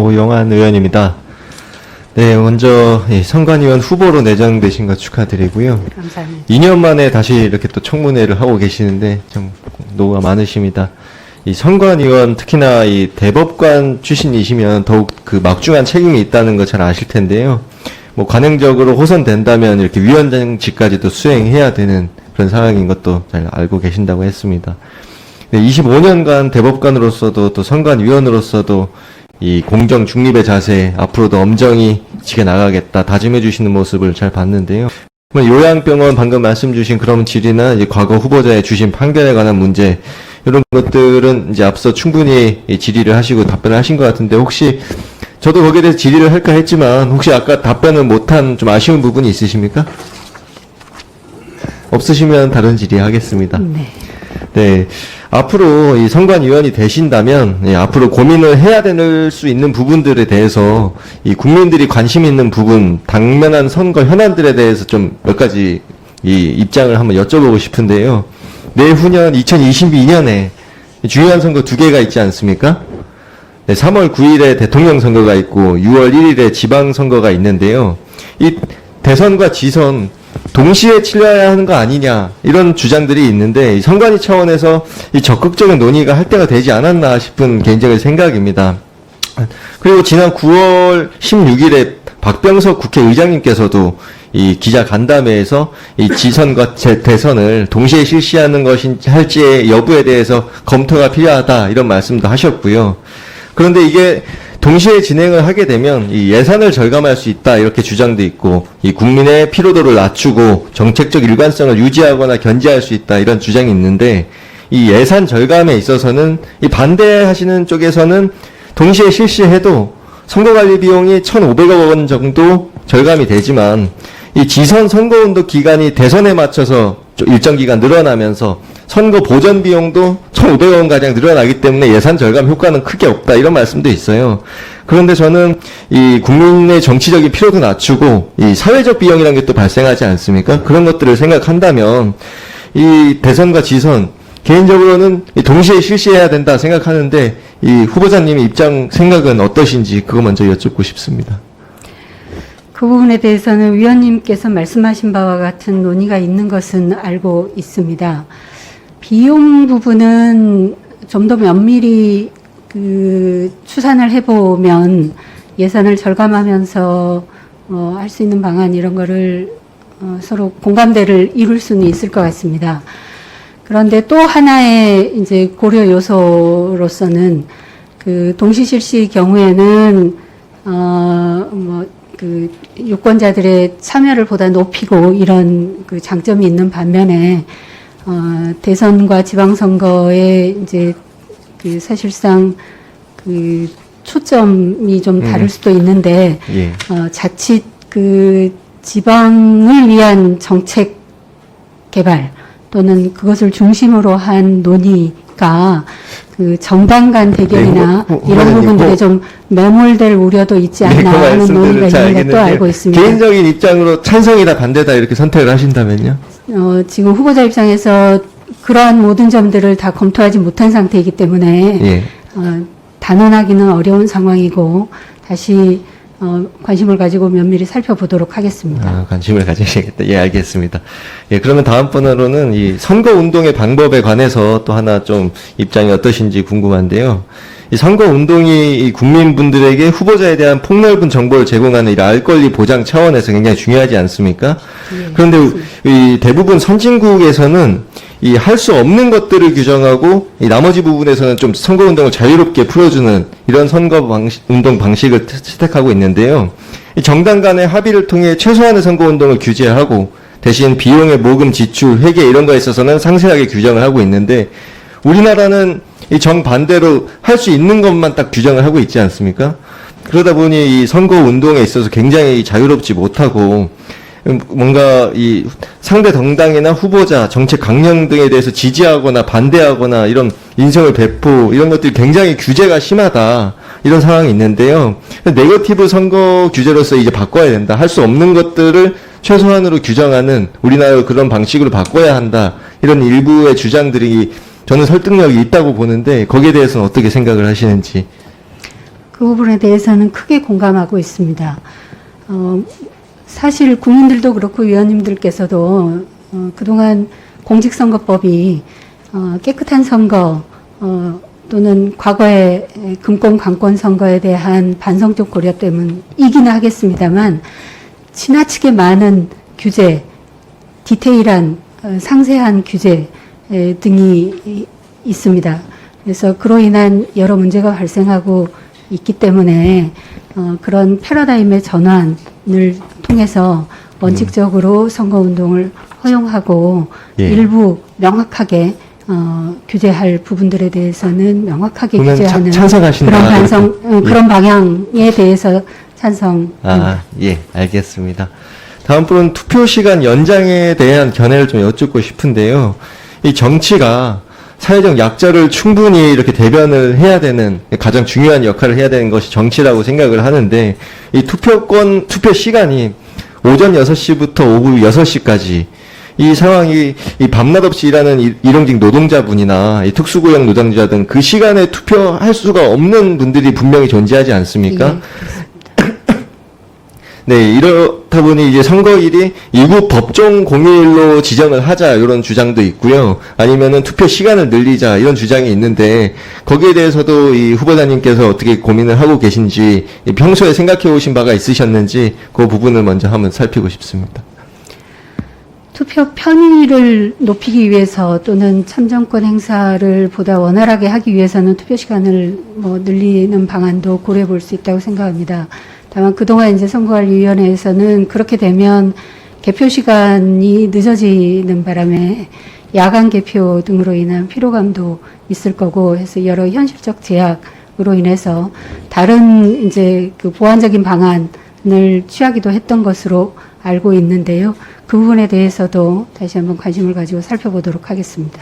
오영환 의원입니다. 네, 먼저 선관위원 후보로 내정되신 거 축하드리고요. 감사합니다. 2년 만에 다시 이렇게 또 청문회를 하고 계시는데 좀 노고가 많으십니다. 이 선관위원 특히나 이 대법관 출신이시면 더욱 그 막중한 책임이 있다는 거 잘 아실 텐데요. 뭐 관행적으로 호선된다면 이렇게 위원장직까지도 수행해야 되는 그런 상황인 것도 잘 알고 계신다고 했습니다. 네, 25년간 대법관으로서도 또 선관위원으로서도 이 공정 중립의 자세 앞으로도 엄정히 지켜나가겠다 다짐해 주시는 모습을 잘 봤는데요. 요양병원 방금 말씀 주신 그런 질의나 이제 과거 후보자의 주신 판결에 관한 문제 이런 것들은 이제 앞서 충분히 질의를 하시고 답변을 하신 것 같은데 혹시 저도 거기에 대해서 질의를 할까 했지만 혹시 아까 답변을 못한 좀 아쉬운 부분이 있으십니까? 없으시면 다른 질의하겠습니다. 네. 네. 앞으로 이 선관위원이 되신다면, 앞으로 고민을 해야 될 수 있는 부분들에 대해서, 이 국민들이 관심 있는 부분, 당면한 선거 현안들에 대해서 좀 몇 가지 이 입장을 한번 여쭤보고 싶은데요. 내후년 2022년에 중요한 선거 2개가 있지 않습니까? 네, 3월 9일에 대통령 선거가 있고, 6월 1일에 지방선거가 있는데요. 이 대선과 지선, 동시에 치러야 하는 거 아니냐 이런 주장들이 있는데 이 선관위 차원에서 이 적극적인 논의가 할 때가 되지 않았나 싶은 개인적인 생각입니다. 그리고 지난 9월 16일에 박병석 국회의장님께서도 이 기자 간담회에서 이 지선과 대선을 동시에 실시하는 것인지 할지의 여부에 대해서 검토가 필요하다 이런 말씀도 하셨고요. 그런데 이게 동시에 진행을 하게 되면 이 예산을 절감할 수 있다 이렇게 주장도 있고 이 국민의 피로도를 낮추고 정책적 일관성을 유지하거나 견제할 수 있다 이런 주장이 있는데 이 예산 절감에 있어서는 이 반대하시는 쪽에서는 동시에 실시해도 선거관리 비용이 1,500억 원 정도 절감이 되지만 이 지선 선거운동 기간이 대선에 맞춰서 일정 기간 늘어나면서 선거 보전 비용도 1,500억 원 가량 늘어나기 때문에 예산 절감 효과는 크게 없다 이런 말씀도 있어요. 그런데 저는 이 국민의 정치적인 피로도 낮추고 이 사회적 비용이라는 게 또 발생하지 않습니까? 그런 것들을 생각한다면 이 대선과 지선 개인적으로는 동시에 실시해야 된다 생각하는데 이 후보자님의 입장 생각은 어떠신지 그거 먼저 여쭙고 싶습니다. 그 부분에 대해서는 위원님께서 말씀하신 바와 같은 논의가 있는 것은 알고 있습니다. 비용 부분은 좀 더 면밀히 추산을 해보면 예산을 절감하면서 할 수 있는 방안 이런 거를 서로 공감대를 이룰 수는 있을 것 같습니다. 그런데 또 하나의 이제 고려 요소로서는 그 동시 실시 경우에는 유권자들의 참여를 보다 높이고 이런 그 장점이 있는 반면에 대선과 지방선거에 이제 그 사실상 그 초점이 좀 다를 수도 있는데 예. 자칫 그 지방을 위한 정책 개발 또는 그것을 중심으로 한 논의가 그 정당 간 대결이나 이런 부분들에 좀 매몰될 우려도 있지 않나 하는 논의가 있는 것도 알고 있습니다. 개인적인 입장으로 찬성이다 반대다 이렇게 선택을 하신다면요? 지금 후보자 입장에서 그러한 모든 점들을 다 검토하지 못한 상태이기 때문에 예. 단언하기는 어려운 상황이고 다시 관심을 가지고 면밀히 살펴보도록 하겠습니다. 관심을 가지시겠다. 예, 알겠습니다. 예, 그러면 다음번으로는 이 선거운동의 방법에 관해서 또 하나 좀 입장이 어떠신지 궁금한데요. 이 선거운동이 이 국민분들에게 후보자에 대한 폭넓은 정보를 제공하는 이 알 권리 보장 차원에서 굉장히 중요하지 않습니까? 예, 그런데 이 대부분 선진국에서는 이 할 수 없는 것들을 규정하고 이 나머지 부분에서는 좀 선거운동을 자유롭게 풀어주는 이런 운동 방식을 채택하고 있는데요. 이 정당 간의 합의를 통해 최소한의 선거운동을 규제하고 대신 비용의 모금 지출, 회계 이런 거에 있어서는 상세하게 규정을 하고 있는데 우리나라는 이 정반대로 할 수 있는 것만 딱 규정을 하고 있지 않습니까? 그러다 보니 이 선거운동에 있어서 굉장히 자유롭지 못하고 뭔가 이 상대 정당이나 후보자, 정책 강령 등에 대해서 지지하거나 반대하거나 이런 인성을 배포 이런 것들이 굉장히 규제가 심하다 이런 상황이 있는데요. 네거티브 선거 규제로서 이제 바꿔야 된다. 할 수 없는 것들을 최소한으로 규정하는 우리나라 그런 방식으로 바꿔야 한다. 이런 일부의 주장들이 저는 설득력이 있다고 보는데 거기에 대해서는 어떻게 생각을 하시는지. 그 부분에 대해서는 크게 공감하고 있습니다. 사실 국민들도 그렇고 위원님들께서도 그동안 공직선거법이 깨끗한 선거 또는 과거의 금권 관권 선거에 대한 반성적 고려 때문이기는 하겠습니다만 지나치게 많은 규제, 디테일한 상세한 규제 등이 있습니다. 그래서 그로 인한 여러 문제가 발생하고 있기 때문에 그런 패러다임의 전환을 통해서 원칙적으로 선거운동을 허용하고 예. 일부 명확하게 규제할 부분들에 대해서는 명확하게 그러면 규제하는 찬성하신다. 그런 반성, 예. 그런 방향에 대해서 찬성입니다. 예, 알겠습니다. 다음 분은 투표 시간 연장에 대한 견해를 좀 여쭙고 싶은데요. 이 정치가 사회적 약자를 충분히 이렇게 대변을 해야 되는 가장 중요한 역할을 해야 되는 것이 정치라고 생각을 하는데 이 투표 시간이 오전 6시부터 오후 6시까지 이 상황이 이 밤낮 없이 일하는 일용직 노동자분이나 이 특수고용 노동자 등 그 시간에 투표할 수가 없는 분들이 분명히 존재하지 않습니까? 네, 이렇다 보니 이제 선거일이 일부 법정 공휴일로 지정을 하자 이런 주장도 있고요. 아니면은 투표 시간을 늘리자 이런 주장이 있는데 거기에 대해서도 이 후보자님께서 어떻게 고민을 하고 계신지 평소에 생각해 오신 바가 있으셨는지 그 부분을 먼저 한번 살피고 싶습니다. 투표 편의를 높이기 위해서 또는 참정권 행사를 보다 원활하게 하기 위해서는 투표 시간을 늘리는 방안도 고려해 볼 수 있다고 생각합니다. 다만 그동안 이제 선거관리위원회에서는 그렇게 되면 개표 시간이 늦어지는 바람에 야간 개표 등으로 인한 피로감도 있을 거고 해서 여러 현실적 제약으로 인해서 다른 이제 그 보완적인 방안을 취하기도 했던 것으로 알고 있는데요. 그 부분에 대해서도 다시 한번 관심을 가지고 살펴보도록 하겠습니다.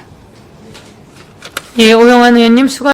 예, 오영환 의원님 수고